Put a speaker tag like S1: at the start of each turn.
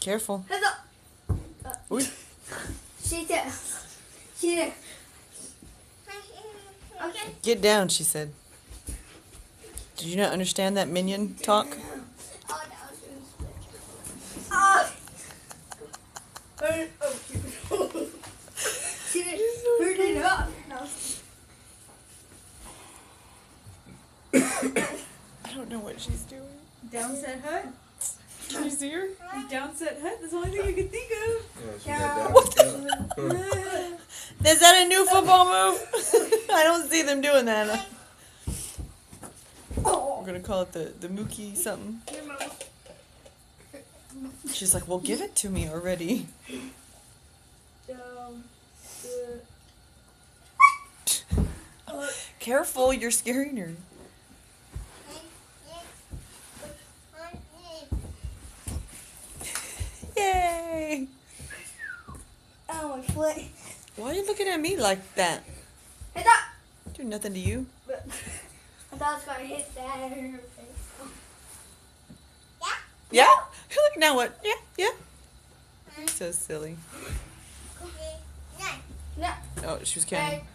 S1: Careful. Ooh.
S2: She did. Okay.
S1: Get down, she said. Did you not understand that minion talk?
S2: She hurt it up.
S1: I don't know what she's doing.
S3: Downset hut?
S1: Can you see her?
S3: Downset hut? That's the only thing I can think of.
S1: Is that a new football move? I don't see them doing that. We're gonna call it the Mookie something. She's like, well, give it to me already. Careful, you're scaring her. Yay!
S2: Oh, my foot.
S1: Why are you looking at me like that?
S2: Hit that.
S1: Do nothing to you.
S2: I thought I was going to hit that in her face.
S1: Yeah? Look, now what? Yeah, yeah. You're so silly.
S2: No.
S1: Oh, she was counting.